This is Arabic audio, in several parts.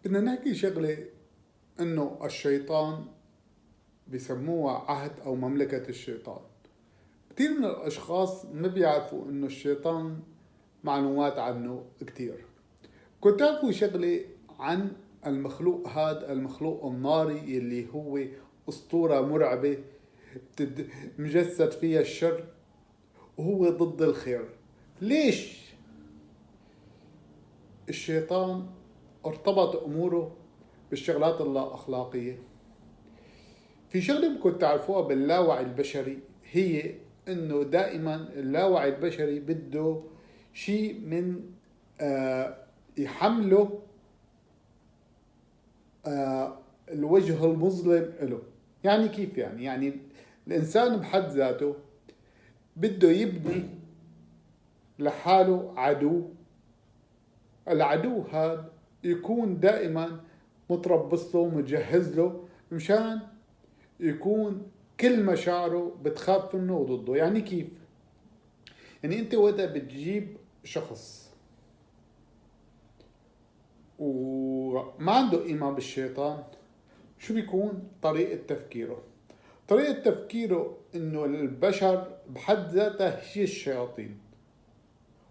بدنا نحكي شغلة، انه الشيطان بسموها عهد او مملكة الشيطان. كثير من الاشخاص ما بيعرفوا انه الشيطان معلومات عنه كثير. كنت تعرفوا شغلة عن المخلوق هذا، المخلوق الناري اللي هو اسطورة مرعبة مجسد فيها الشر وهو ضد الخير. ليش الشيطان ارتبط اموره بالشغلات اللا اخلاقية؟ في شغلة كنت تعرفوها باللاوعي البشري، هي انه دائما اللاوعي البشري بده شيء من يحمله الوجه المظلم له. يعني كيف يعني الانسان بحد ذاته بده يبني لحاله عدو. العدو هذا يكون دائما متربص له مجهز له مشان يكون كل مشاعره بتخاف منه وضده. يعني كيف؟ يعني انت وقتها بتجيب شخص وما عنده ايمان بالشيطان، شو بيكون طريقة تفكيره؟ طريقة تفكيره انه البشر بحد ذاتها هي الشياطين.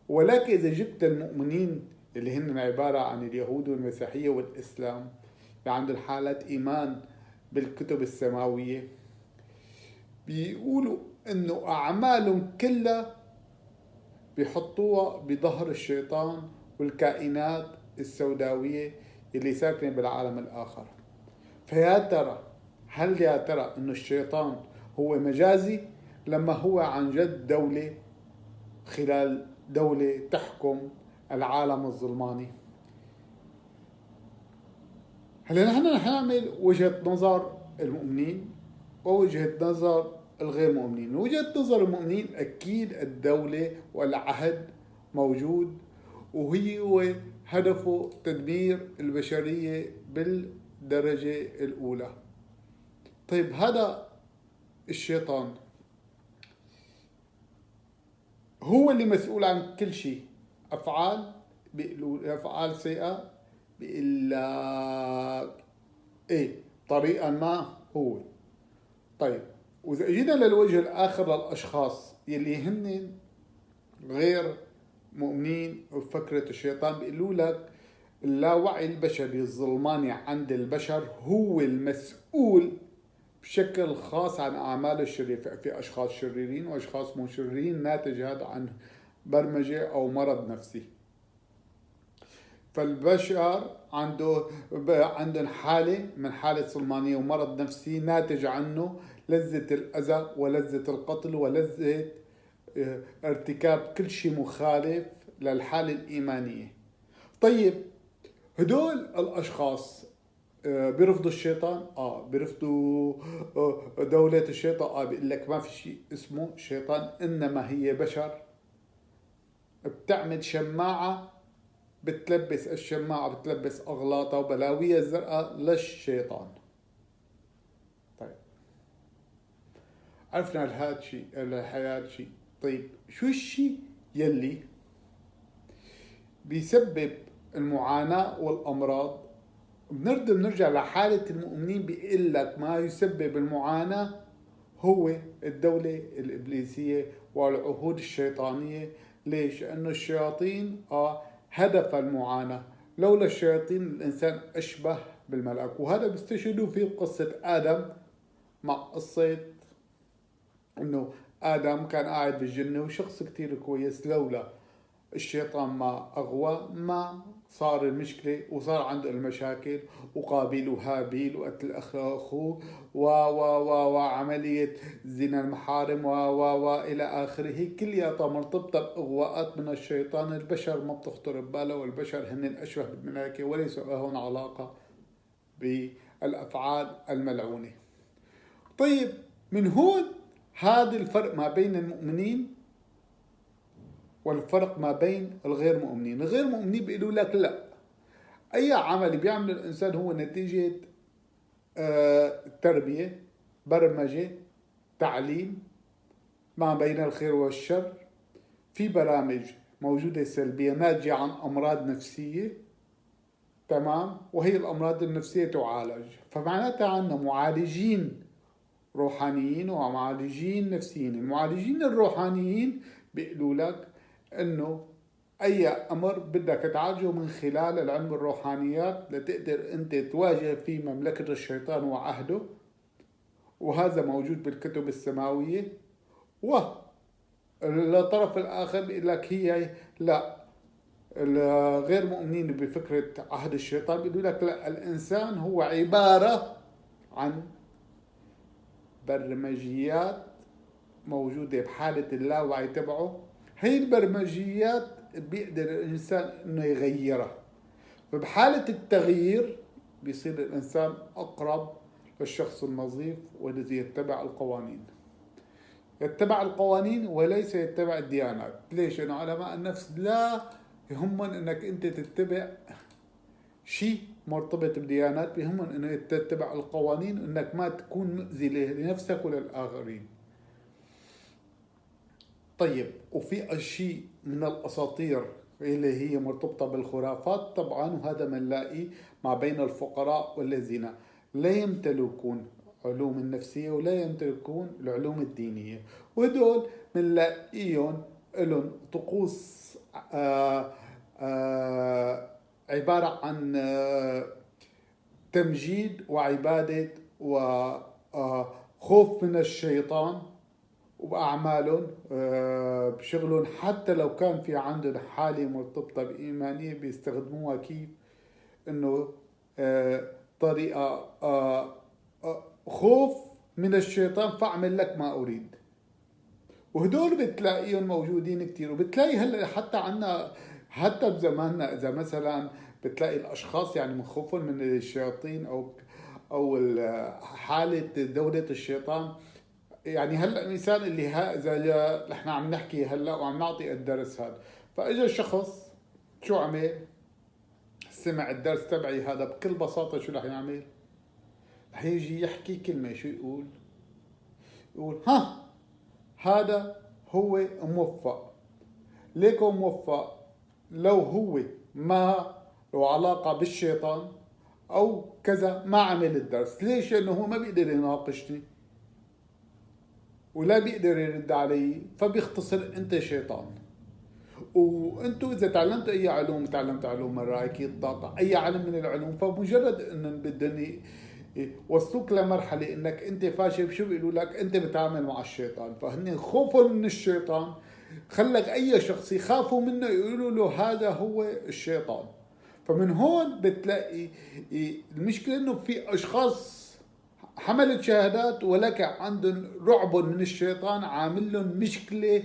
ولكن اذا جبت المؤمنين اللي هن عبارة عن اليهود والمسيحية والاسلام، عندهم حالة ايمان بالكتب السماوية، بيقولوا انه اعمالهم كلها بيحطوها بظهر الشيطان والكائنات السوداوية اللي ساكنة بالعالم الآخر. فيا ترى هل يا ترى انه الشيطان هو مجازي لما هو عن جد دولة خلال دولة تحكم العالم الظلماني؟ هلا نحن رح نعمل وجهة نظر المؤمنين ووجهة نظر الغير مؤمنين. وجهة نظر المؤمنين أكيد الدولة والعهد موجود، وهو هدفه تدمير البشرية بالدرجة الأولى. طيب هذا الشيطان هو اللي مسؤول عن كل شيء. أفعال أفعال سيئة بيقول لك إيه طريقا ما هو. طيب وإذا جينا للوجه الآخر للأشخاص يلي هن غير مؤمنين بفكرة الشيطان، بيقولوا لك اللاوعي البشري الظلماني عند البشر هو المسؤول بشكل خاص عن أعمال الشريرة. في أشخاص شريرين وأشخاص مو شريرين، ناتج هذا عن برمجة أو مرض نفسي. فالبشر عندهم حالة من حالة ظلمانية ومرض نفسي ناتج عنه لذة الأذى ولذة القتل ولذة ارتكاب كل شيء مخالف للحالة الإيمانية. طيب هدول الأشخاص بيرفضوا الشيطان؟ بيرفضوا دولة الشيطان؟ بيقول لك ما في شيء اسمه شيطان، إنما هي بشر بتعمل شماعة، بتلبس الشماعة بتلبس أغلاطها وبلاوية الزرقاء للشيطان. طيب عرفنا هذا شيء الحياة شيء. طيب شو الشيء يلي بيسبب المعاناة والأمراض؟ بنرجع لحالة المؤمنين، بيقول لك ما يسبب المعاناة هو الدولة الإبليسية والعهود الشيطانية. ليش؟ لأنه الشياطين هدف المعاناة. لولا الشياطين الإنسان أشبه بالملك. وهذا بيستشهدوا في قصة آدم مع قصة أنه آدم كان قاعد بالجنة وشخص كتير كويس، لولا الشيطان ما أغوى ما صار المشكلة وصار عنده المشاكل وقابيل وهابيل وقتل أخوه وعملية زنا المحارم إلى آخره، كلياتها مرتبطة بإغواءات من الشيطان. البشر ما بتخطر بباله، والبشر هن أشبه بالملائكة وليس لهم علاقة بالأفعال الملعونة. طيب من هون هذا الفرق ما بين المؤمنين والفرق ما بين الغير مؤمنين. الغير مؤمنين بيقولوا لك لا، أي عمل بيعمل الإنسان هو نتيجة تربية، برمجة، تعليم ما بين الخير والشر. في برامج موجودة سلبية ناتجة عن أمراض نفسية، تمام، وهي الأمراض النفسية تعالج. فمعناتها عندنا معالجين روحانيين ومعالجين نفسيين. المعالجين الروحانيين بيقولوا لك انه اي امر بدك تعالجه من خلال العلم الروحانيات لتقدر انت تواجه في مملكة الشيطان وعهده، وهذا موجود بالكتب السماوية. والطرف الاخر بيقول لك هي لا، الغير مؤمنين بفكرة عهد الشيطان بيقولوا لك لا، الانسان هو عبارة عن برمجيات موجودة بحالة اللاوعي تبعه. هي البرمجيات بيقدر الإنسان إنه يغيرها، فبحالة التغيير بيصير الإنسان أقرب للشخص النظيف والذي يتبع القوانين، يتبع القوانين وليس يتبع الديانات. ليش؟ لأنه علماء النفس لا يهمن إنك أنت تتبع شيء مرتبط بديانات، بيهمن إنه تتبع القوانين، إنك ما تكون مؤذي لنفسك وللآخرين. طيب، وفي شيء من الأساطير اللي هي مرتبطة بالخرافات طبعا، وهذا بنلاقيه ما بين الفقراء والذين لا يمتلكون علوم النفسية ولا يمتلكون العلوم الدينية، وهدول بنلاقيهم لهم طقوس عبارة عن تمجيد وعبادة وخوف من الشيطان، وبأعمالهم بشغلهم. حتى لو كان في عندهم حالة مرتبطة بإيمانية بيستخدموها كيف؟ إنه طريقة خوف من الشيطان فأعمل لك ما أريد. وهدول بتلاقيهم موجودين كتير، وبتلاقي هلا حتى عنا، حتى بزماننا إذا مثلا بتلاقي الأشخاص يعني من خوفهم من الشياطين أو حالة دولة الشيطان. يعني هلا مثال اللي اذا نحن عم نحكي هلا وعم نعطي الدرس هذا، فاجا شخص شو عمل؟ سمع الدرس تبعي هذا بكل بساطة شو رح يعمل؟ رح يجي يحكي كلمة، شو يقول؟ يقول ها، هذا هو موفق. ليكو موفق؟ لو هو ما له علاقة بالشيطان او كذا ما عمل الدرس. ليش؟ لانه هو ما بيقدر يناقشني ولا بيقدر يرد علي، فبيختصر انت شيطان. وانتم اذا تعلمتوا اي علوم، تعلمتوا علوم الرايكي، الطاقه، اي علم من العلوم، فمجرد انهم بدهم يوصلوك لمرحله انك انت فاشل، شو بيقولوا لك؟ انت بتعامل مع الشيطان. فهن خوفهم من الشيطان خلق اي شخص يخافوا منه، يقولوا له هذا هو الشيطان. فمن هون بتلاقي المشكله انه في اشخاص حملت شهادات ولكن عندهم رعب من الشيطان عامل لهم مشكله،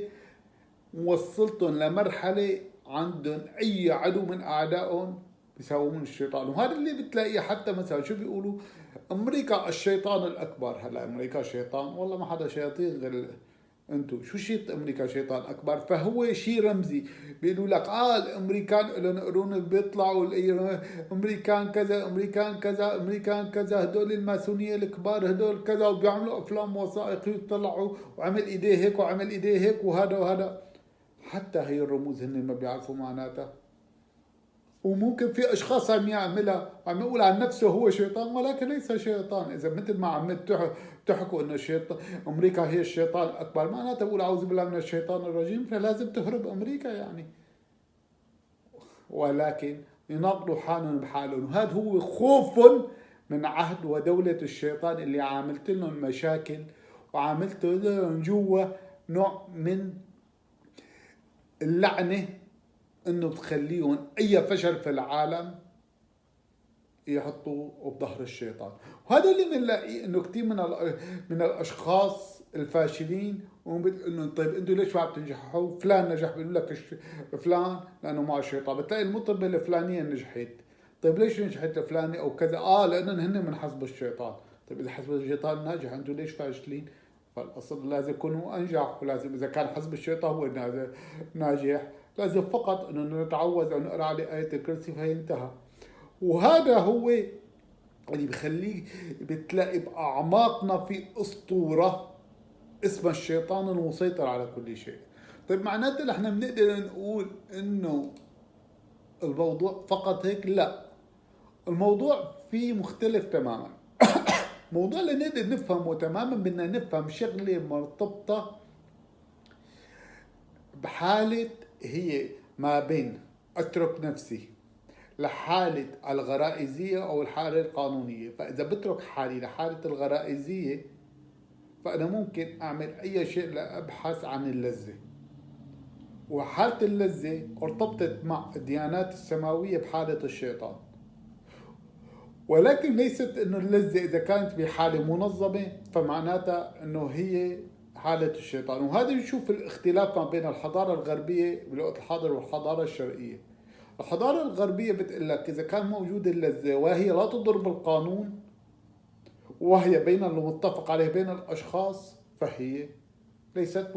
موصلتهم لمرحلة عندهم أي عدو من أعدائهم بيساومون الشيطان. وهذا اللي بتلاقيه حتى مثلا شو بيقولوا؟ أمريكا الشيطان الأكبر. هلا أمريكا شيطان؟ والله ما حدا شياطين غير انتو. شو شيء امريكا شيطان اكبر؟ فهو شيء رمزي. بيقولوا لك الامريكان لهم قرون بيطلعوا الامريكان كذا، امريكان كذا، امريكان كذا، هدول الماسونيه الكبار هدول كذا، وبيعملوا افلام وثائقي ويطلعوا وعمل ايديه هيك وعمل ايديه هيك وهذا وهذا. حتى هي الرموز هن ما بيعرفوا معناتها. وممكن في اشخاص عم يعملها، عم يقول عن نفسه هو شيطان ولكن ليس شيطان. اذا مثل ما عم تحكوا انه الشيطان امريكا هي الشيطان الاكبر، معناتها بقول اعوذ بالله من الشيطان الرجيم، فلازم تهرب امريكا يعني. ولكن يناقضوا حالهم بحالهم، وهذا هو خوف من عهد ودولة الشيطان اللي عاملت لهم مشاكل وعاملت لهم جوا نوع من اللعنة، انه بتخليهم اي فشل في العالم يحطوه بظهر الشيطان. وهذا اللي بنلاقيه انه كثير من الاشخاص الفاشلين انه طيب انتوا ليش ما بتنجحوا؟ فلان نجح، بيقول لك فلان لانه مع الشيطان. بتلاقي المطربه الفلانيه نجحت، طيب ليش نجحت الفلانيه او كذا؟ لانهم هن من حزب الشيطان. طيب اذا حزب الشيطان ناجح انتوا ليش فاشلين؟ فالاصل لازم يكونوا انجح، ولازم اذا كان حزب الشيطان هو ناجح لازم فقط انه نتعوذ او نقرا عليه ايه الكرسي فينتهى. وهذا هو اللي بخليه بتلاقي بأعماقنا في أسطورة اسمها الشيطان المسيطر على كل شيء. طيب معناته نحن بنقدر نقول إنه الموضوع فقط هيك؟ لا، الموضوع فيه مختلف تماما. موضوع اللي نقدر نفهمه تماما بدنا نفهم شغلة مرتبطة بحالة هي ما بين اترك نفسي لحالة الغرائزية او الحالة القانونية. فاذا بترك حالي لحالة الغرائزية فانا ممكن اعمل اي شيء لابحث عن اللذة، وحالة اللذة ارتبطت مع الديانات السماوية بحالة الشيطان، ولكن ليست انه اللذة اذا كانت بحالة منظمة فمعناتها انه هي حالة الشيطان. وهذا نشوف الاختلاف ما بين الحضارة الغربية بالوقت الحاضر والحضارة الشرقية. الحضارة الغربية بتقول لك إذا كان موجود اللذة وهي لا تضر بالقانون وهي بين المتفق عليه بين الأشخاص فهي ليست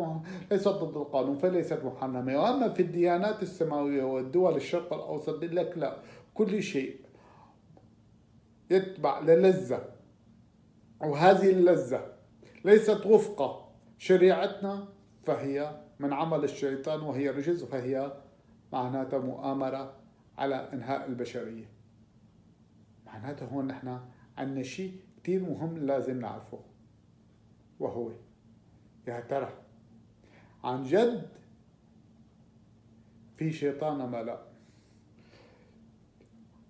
ضد القانون، فليست محرمة. وأما في الديانات السماوية والدول الشرق الأوسط بيقول لك لا، كل شيء يتبع للذة وهذه اللذة ليست وفق شريعتنا فهي من عمل الشيطان وهي رجز، فهي معناتها مؤامرة على إنهاء البشرية. معناتها هون نحن عندنا شيء كتير مهم لازم نعرفه، وهو يا ترى عن جد في شيطان أم لا؟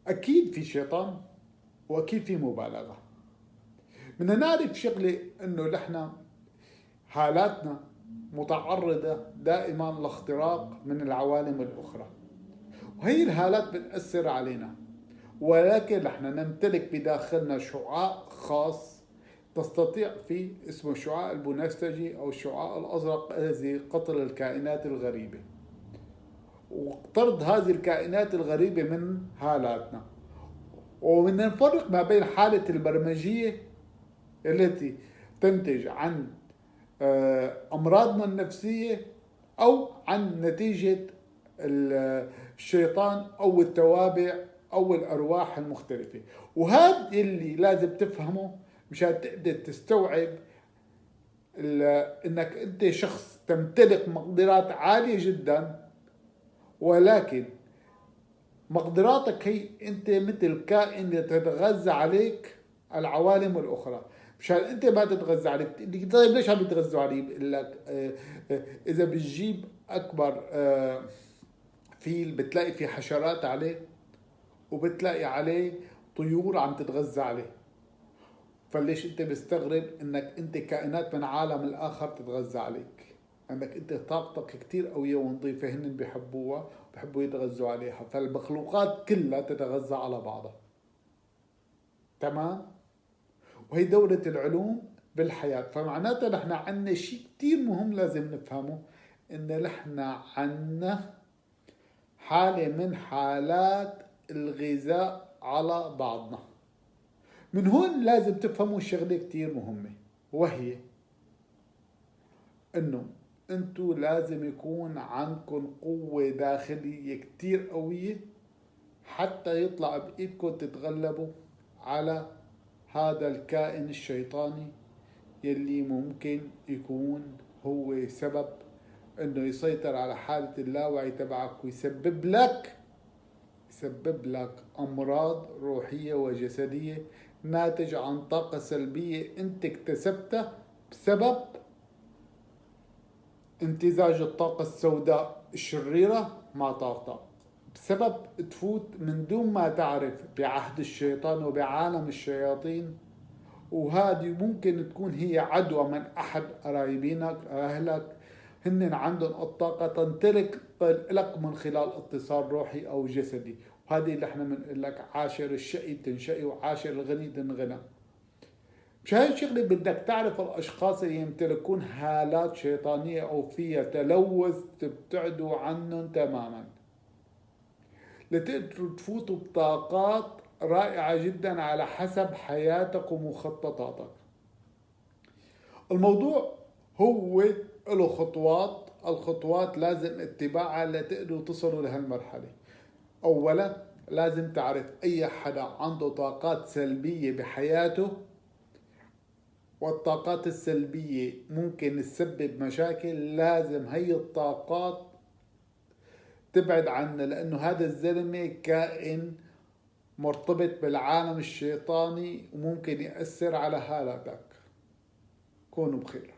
أكيد في شيطان وأكيد في مبالغة. بدنا نعرف شغلة إنه نحن حالاتنا متعرضة دائما لاختراق من العوالم الأخرى، وهي الحالات بتأثر علينا، ولكن نحن نمتلك بداخلنا شعاع خاص تستطيع فيه اسمه الشعاع البنفسجي أو الشعاع الأزرق الذي قتل الكائنات الغريبة وطرد هذه الكائنات الغريبة من حالاتنا. وبدنا نفرق ما بين حالة البرمجية التي تنتج عن أمراضنا النفسية أو عن نتيجة الشيطان أو التوابع أو الأرواح المختلفة. وهذا اللي لازم تفهمه مشان تقدر تستوعب إنك أنت شخص تمتلك مقدرات عالية جدا، ولكن مقدراتك هي أنت مثل كائن يتغذى عليك العوالم الأخرى. مشان انت ما تتغذى عليه. طيب ليش عم يتغذوا عليه؟ بقول لك اذا بتجيب اكبر فيل بتلاقي في حشرات عليه وبتلاقي عليه طيور عم تتغذى عليه. فليش انت مستغرب انك انت كائنات من عالم الاخر تتغذى عليك؟ انك انت طاقتك كتير قوية ونظيفة، هن بيحبوها بيحبوا يتغذوا عليها. فالمخلوقات كلها تتغذى على بعضها. تمام؟ وهي دورة العلوم بالحياة. فمعناتها نحن عنا شيء كتير مهم لازم نفهمه، ان نحن عنا حالة من حالات الغذاء على بعضنا. من هون لازم تفهموا شغلة كتير مهمة، وهي انه انتو لازم يكون عندكم قوة داخلية كتير قوية حتى يطلع بإيدكم تتغلبوا على هذا الكائن الشيطاني يلي ممكن يكون هو سبب انه يسيطر على حالة اللاوعي تبعك ويسبب لك امراض روحية وجسدية ناتج عن طاقة سلبية انت اكتسبتها بسبب امتزاج الطاقة السوداء الشريرة مع طاقتك، بسبب تفوت من دون ما تعرف بعهد الشيطان وبعالم الشياطين. وهذه ممكن تكون هي عدوى من أحد قرايبينك أهلك، هن عندهم الطاقة تنطلق لك من خلال اتصال روحي أو جسدي. وهذه اللي احنا بنقول لك عاشر الشقي تنشقي وعاشر الغني تنغنى. مش هاي الشغلة بدك تعرف الأشخاص اللي يمتلكون حالات شيطانية أو فيها تلوث تبتعدوا عنهم تماما لتقدروا تفوتوا بطاقات رائعة جدا على حسب حياتك ومخططاتك. الموضوع هو له خطوات، الخطوات لازم اتباعها لتقدروا تصلوا لهالمرحلة. أولا لازم تعرف أي حدا عنده طاقات سلبية بحياته، والطاقات السلبية ممكن تسبب مشاكل، لازم هي الطاقات تبعد عنه، لأنه هذا الزلمة كائن مرتبط بالعالم الشيطاني وممكن يأثر على حالتك. كونوا بخير.